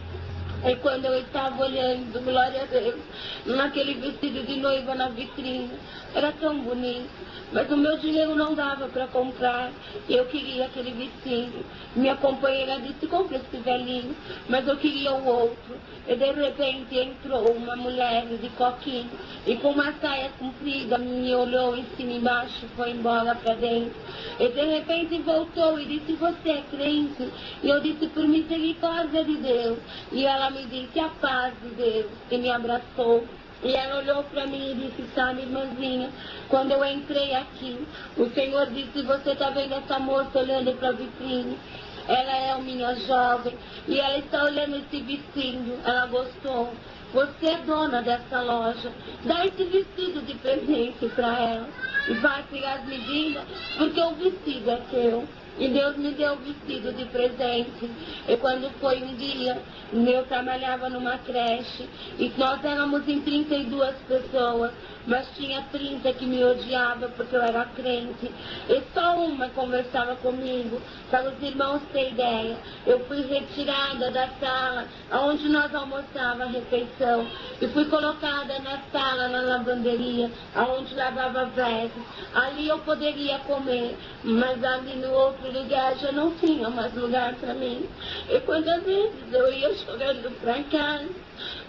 E quando eu estava olhando, glória a Deus, naquele vestido de noiva na vitrine, era tão bonito, mas o meu dinheiro não dava para comprar, e eu queria aquele vestido. Minha companheira disse, compra esse velhinho, mas eu queria o outro. E de repente entrou uma mulher de coquinho, e com uma saia comprida, me olhou em cima e embaixo, foi embora para dentro. E de repente voltou e disse, você é crente? E eu disse, por misericórdia de Deus. E ela me disse, a paz de Deus, e me abraçou. E ela olhou para mim e disse, sabe, irmãzinha, quando eu entrei aqui, o Senhor disse, você está vendo essa moça olhando para a vitrine? Ela é uma minha jovem, e ela está olhando esse vestido, ela gostou. Você é dona dessa loja, dá esse vestido de presente para ela, e vai pegar as medidas, porque o vestido é seu. E Deus me deu o vestido de presente. E quando foi um dia, eu trabalhava numa creche, e nós éramos em 32 pessoas, mas tinha 30 que me odiavam porque eu era crente. E só uma conversava comigo, para os irmãos terem ideia. Eu fui retirada da sala onde nós almoçávamos a refeição, e fui colocada na sala, na lavanderia, onde lavava vasos. Ali eu poderia comer, mas ali no outro lugar já não tinha mais lugar para mim. E quantas vezes eu ia chorando para casa,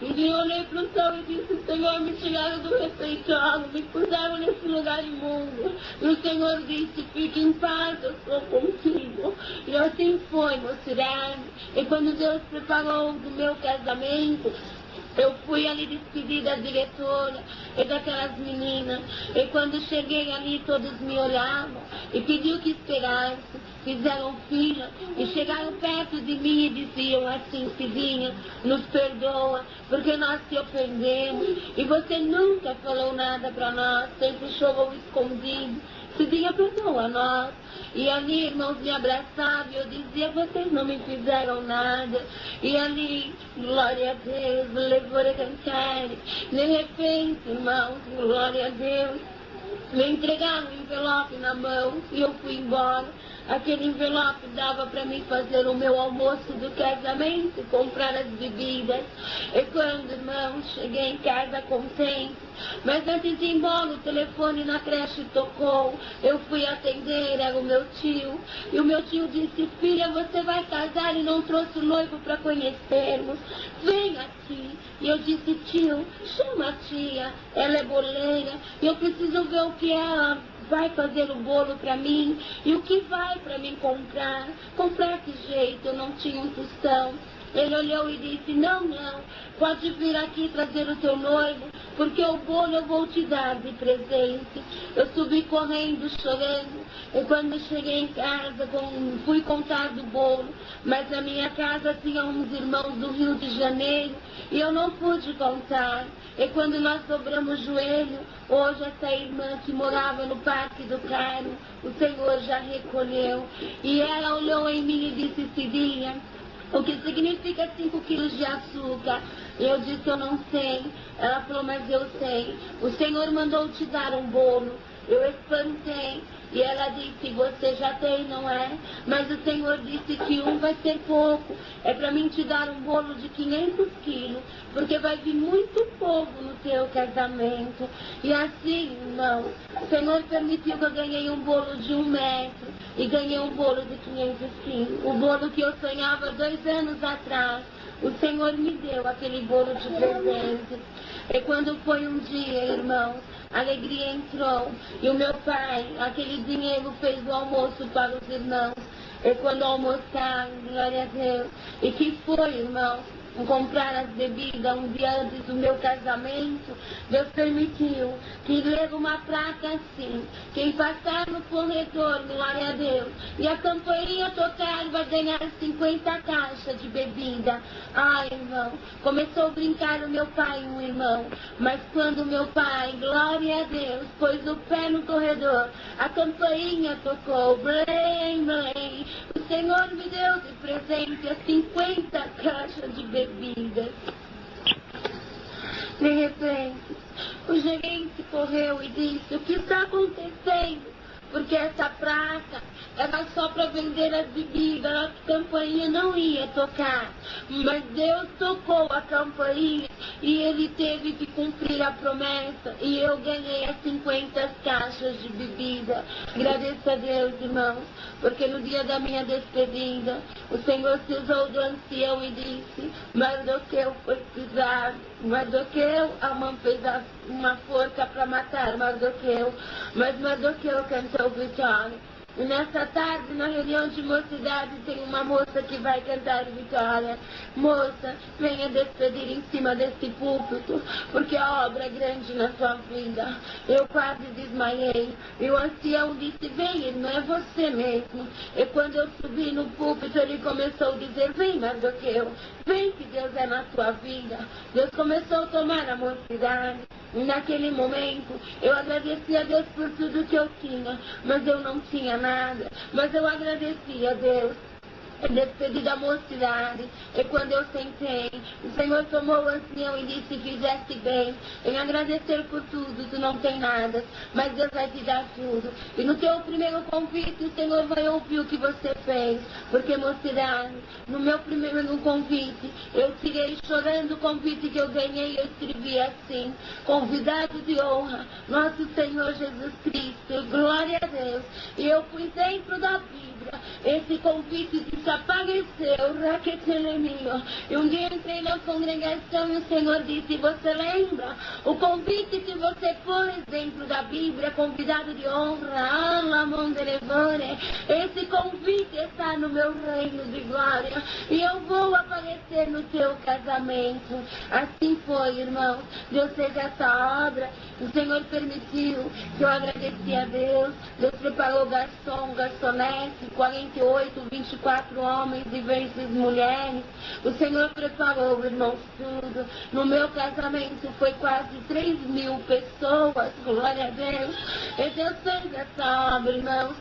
um dia eu olhei para o céu e disse, Senhor, me tiraram do refeitório, me puseram nesse lugar imundo. E o Senhor disse, fique em paz, eu sou contigo. E assim foi, moçurado. E quando Deus preparou do meu casamento, eu fui ali despedir da diretora e daquelas meninas. E quando cheguei ali, todos me olhavam e pediam que esperasse. Fizeram fila e chegaram perto de mim e diziam assim, filhinha, nos perdoa, porque nós te ofendemos e você nunca falou nada para nós, sempre chorou escondido. Filhinha, perdoa nós. E ali, irmãos, me abraçavam e eu dizia, vocês não me fizeram nada. E ali, glória a Deus, levou a cantar. De repente, irmãos, glória a Deus, me entregaram um envelope na mão e eu fui embora. Aquele envelope dava para mim fazer o meu almoço do casamento, comprar as bebidas. E quando, irmãos, cheguei em casa contente, mas antes de ir embora, o telefone na creche tocou. Eu fui atender, era o meu tio. E o meu tio disse, filha, você vai casar e não trouxe o noivo para conhecermos. Vem aqui. E eu disse, tio, chama a tia, ela é boleira, e eu preciso ver o que ela vai fazer o bolo para mim, e o que vai para mim comprar. Comprar que jeito? Eu não tinha um tostão. Ele olhou e disse, não, pode vir aqui trazer o teu noivo, porque o bolo eu vou te dar de presente. Eu subi correndo, chorando, e quando cheguei em casa, fui contar do bolo, mas na minha casa tinha uns irmãos do Rio de Janeiro, e eu não pude contar. E quando nós dobramos o joelho, hoje essa irmã que morava no Parque do Carmo, o Senhor já recolheu, e ela olhou em mim e disse, filhinha, o que significa 5 quilos de açúcar? Eu disse, eu não sei. Ela falou, mas eu sei. O Senhor mandou te dar um bolo. Eu espantei. E ela disse, você já tem, não é? Mas o Senhor disse que um vai ser pouco. É para mim te dar um bolo de 500 quilos, porque vai vir muito povo no teu casamento. E assim, irmão, o Senhor permitiu que eu ganhei um bolo de 1 metro e ganhei um bolo de 500 quilos. O bolo que eu sonhava 2 anos atrás. O Senhor me deu aquele bolo de presente. E quando foi um dia, irmãos, a alegria entrou. E o meu pai, aquele dinheiro, fez o almoço para os irmãos. E quando almoçaram, glória a Deus. E que foi, irmãos? Comprar as bebidas um dia antes do meu casamento, Deus permitiu que leve uma placa assim, quem passar no corredor, glória a Deus, e a campainha tocar vai ganhar 50 caixas de bebida. Ai, irmão, começou a brincar o meu pai e um irmão, mas quando meu pai, glória a Deus, pôs o pé no corredor, a campainha tocou, blém, blém, o Senhor me deu de presente as 50 caixas de bebida. De repente, o gerente correu e disse, o que está acontecendo? porque essa praça era só para vender as bebidas, a campainha não ia tocar. Mas Deus tocou a campainha e Ele teve que cumprir a promessa. E eu ganhei as 50 caixas de bebida. Agradeço a Deus, irmãos, porque no dia da minha despedida, o Senhor se usou do ancião e disse: Mardoqueu foi pisado. Mardoqueu, a mãe fez uma forca para matar Mardoqueu, mas Mardoqueu cantou vitória. E nessa tarde, na reunião de mocidade, tem uma moça que vai cantar vitória. Moça, venha despedir em cima desse púlpito, porque a obra é grande na sua vida. Eu quase desmaiei. E o ancião disse: vem, irmã, é você mesmo. E quando eu subi no púlpito, ele começou a dizer: vem, Mardoqueu, vem que Deus é na tua vida. Deus começou a tomar a mocidade. E naquele momento, eu agradeci a Deus por tudo que eu tinha, mas eu não tinha nada. Mas eu agradeci a Deus. Despedi da mocidade, e quando eu sentei, o Senhor tomou o ancião e disse: fizeste bem em agradecer por tudo, tu não tem nada, mas Deus vai te dar tudo. E no teu primeiro convite, o Senhor vai ouvir o que você fez, porque mocidade, no meu primeiro convite, eu tirei chorando o convite que eu ganhei, eu escrevi assim: convidado de honra, nosso Senhor Jesus Cristo, glória a Deus. E eu fui dentro da Bíblia, esse convite de apareceu, raquetelemio. E um dia entrei na congregação e o Senhor disse: você lembra o convite que você pôs dentro da Bíblia, convidado de honra, alamondelevore? Esse convite está no meu reino de glória e eu vou aparecer no teu casamento. Assim foi, irmãos. Deus fez essa obra. O Senhor permitiu que eu agradeci a Deus. Deus preparou garçom, garçonete, 48, 24 homens, diversas mulheres. O Senhor preparou, irmãos, tudo. No meu casamento foi quase 3.000 pessoas, glória a Deus. E Deus fez essa obra, irmãos.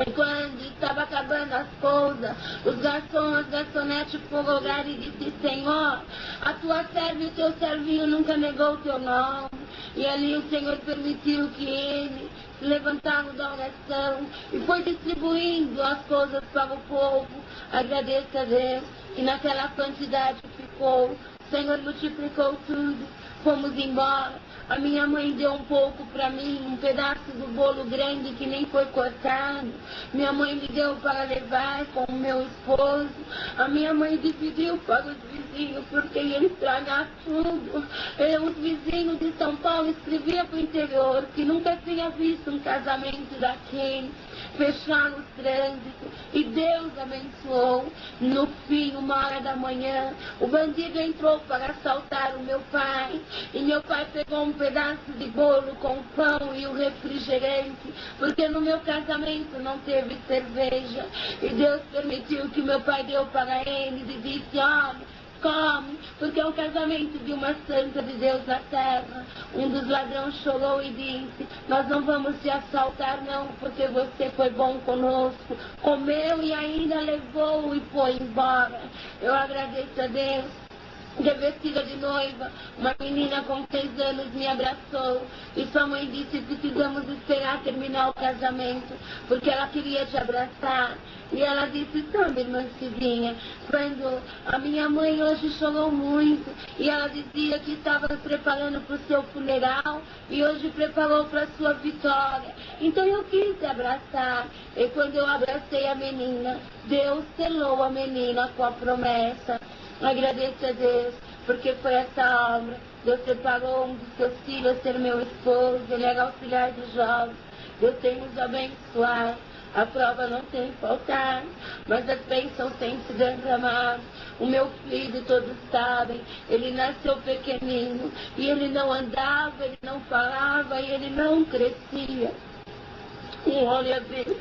E quando estava acabando as coisas, os garçons, as garçonetes foram olhar e disse: Senhor, a tua serva e o teu servinho nunca negou o teu nome. E ali o Senhor permitiu que ele levantaram da oração e foi distribuindo as coisas para o povo. Agradeço a Deus que naquela quantidade ficou. O Senhor multiplicou tudo. Fomos embora. A minha mãe deu um pouco para mim, um pedaço do bolo grande que nem foi cortado. Minha mãe me deu para levar com o meu esposo. A minha mãe dividiu para os vizinhos, porque ia estragar tudo. Os vizinhos de São Paulo escreviam para o interior que nunca tinha visto um casamento daquele. Fecharam os trânsitos e Deus abençoou. No fim, 1h da manhã, o bandido entrou para assaltar o meu pai. E meu pai pegou um pedaço de bolo com pão e o refrigerante, porque no meu casamento não teve cerveja. E Deus permitiu que meu pai deu para eles e disse: olha, come, porque é o casamento de uma santa de Deus na terra. Um dos ladrões chorou e disse: nós não vamos te assaltar não, porque você foi bom conosco. Comeu e ainda levou e foi embora. Eu agradeço a Deus. Vestida de noiva, uma menina com 6 anos me abraçou e sua mãe disse: precisamos esperar terminar o casamento, porque ela queria te abraçar. E ela disse: sabe, irmã Cidinha, quando a minha mãe hoje chorou muito e ela dizia que estava preparando para o seu funeral e hoje preparou para a sua vitória, então eu quis te abraçar. E quando eu abracei a menina, Deus selou a menina com a promessa. Agradeço a Deus, porque foi essa obra. Deus preparou um dos seus filhos a ser meu esposo, ele era auxiliar de jovens. Deus tem nos abençoado. A prova não tem faltado, mas as bênçãos têm se derramado. O meu filho, todos sabem, ele nasceu pequenino, e ele não andava, ele não falava, e ele não crescia. E olha a Deus.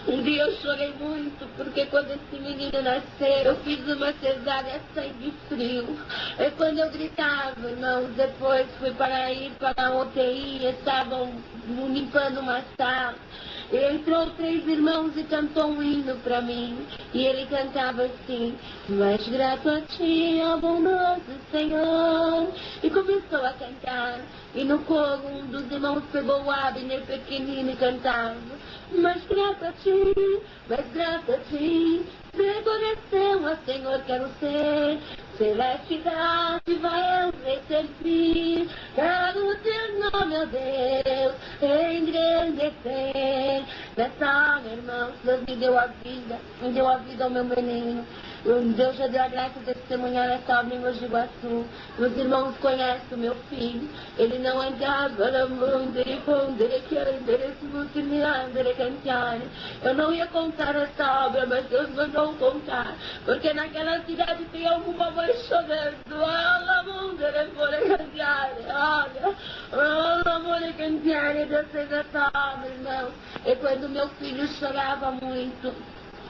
Um dia eu chorei muito, porque quando esse menino nasceu, eu fiz uma cesárea sangue frio. E quando eu gritava, irmãos, depois fui para ir para a UTI, estavam limpando uma sala. E entrou 3 irmãos e cantou um hino para mim. E ele cantava assim: mais grato a ti, ó bondoso Senhor. E começou a cantar. E no coro um dos irmãos pegou o Abner pequenino e cantava: mais grato a ti, mais grato a ti. De coração, ó Senhor, quero ser. Celeste vai eu me servir. Quero o teu nome, ó Deus, engrandecer. Nessa, meu irmão, Deus me deu a vida ao meu menino. Deus já deu a graça de testemunhar essa obra em Mogi Guaçu. Meus irmãos conhecem o meu filho. Ele não andava na mão dele, eu não ia contar essa obra, mas Deus mandou contar. Porque naquela cidade tem alguma mãe chorando. Olha, Deus fez essa obra, irmão. E quando meu filho chorava muito,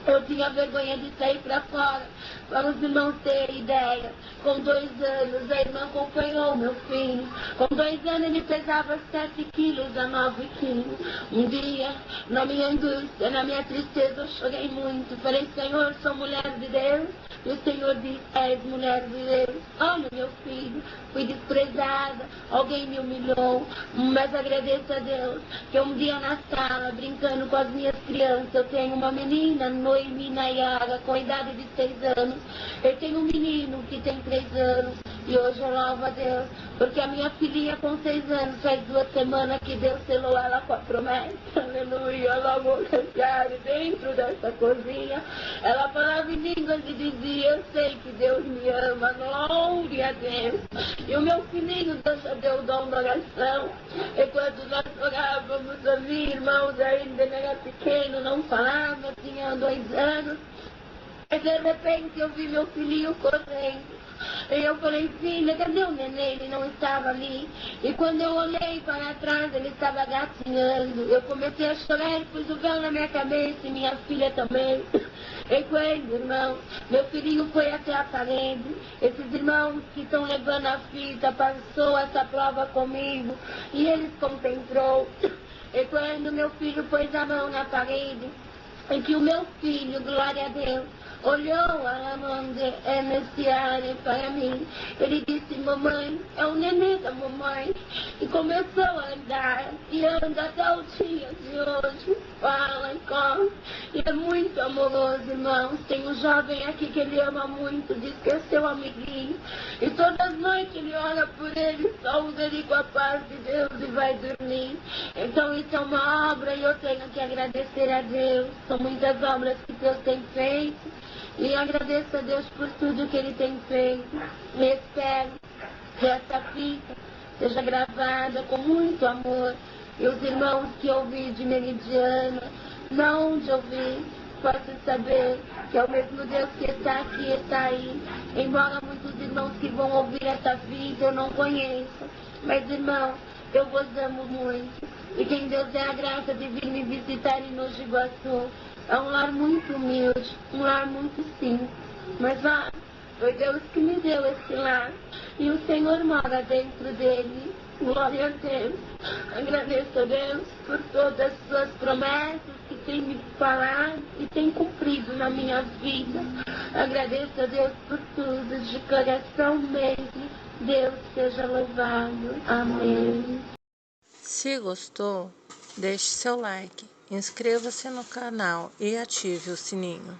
eu tinha vergonha de sair para fora, para os irmãos terem ideia. Com 2 anos, a irmã acompanhou meu filho. Com 2 anos, ele pesava 7 quilos a 9 quilos. Um dia, na minha angústia, na minha tristeza, eu chorei muito. Falei: Senhor, sou mulher de Deus. E o Senhor disse: és mulher de Deus. Olha, meu filho, fui desprezada, alguém me humilhou, mas agradeço a Deus que um dia na sala, brincando com as minhas crianças, eu tenho uma menina, Noemi Nayara, com a idade de 6 anos. Eu tenho um menino que tem 3 anos. E hoje eu louvo a Deus, porque a minha filhinha com 6 anos, faz 2 semanas que Deus selou ela com a promessa. Aleluia, ela vou cantar dentro dessa cozinha. Ela falava em línguas e dizia: eu sei que Deus me ama, glória a Deus. E o meu filhinho, Deus já deu o dom da oração. E quando nós orávamos, os irmãos ainda era pequeno, não falava, tinha 2 anos. E de repente eu vi meu filhinho correndo. E eu falei: filha, cadê o neném? Ele não estava ali. E quando eu olhei para trás, ele estava gatinhando. Eu comecei a chorar, pus o véu na minha cabeça e minha filha também. E quando, irmão, meu filhinho foi até a parede, esses irmãos que estão levando a fita passou essa prova comigo e eles contemplou. E quando meu filho pôs a mão na parede, em que o meu filho, glória a Deus, olhou a mão de Ernestiane para mim. Ele disse: mamãe, é o neném da mamãe. E começou a andar, e anda até o dia de hoje. Fala e corre. E é muito amoroso, irmãos. Tem um jovem aqui que ele ama muito, diz que é seu amiguinho. E todas as noites ele ora por ele, saúda ele com a paz de Deus e vai dormir. Então isso é uma obra e eu tenho que agradecer a Deus. São muitas obras que Deus tem feito. E agradeço a Deus por tudo que Ele tem feito. E espero que essa fita seja gravada com muito amor. E os irmãos que ouvir de Meridiana, não de ouvir, possam saber que é o mesmo Deus que está aqui e está aí. Embora muitos irmãos que vão ouvir essa fita eu não conheça. Mas, irmão, eu vos amo muito. E quem Deus dê a graça de vir me visitar em Mogi Guaçu. É um lar muito humilde, um lar muito simples. Mas foi Deus que me deu esse lar. E o Senhor mora dentro dele. Glória a Deus. Agradeço a Deus por todas as suas promessas que tem me falado e tem cumprido na minha vida. Agradeço a Deus por tudo, de coração mesmo. Deus seja louvado. Amém. Se gostou, deixe seu like, inscreva-se no canal e ative o sininho.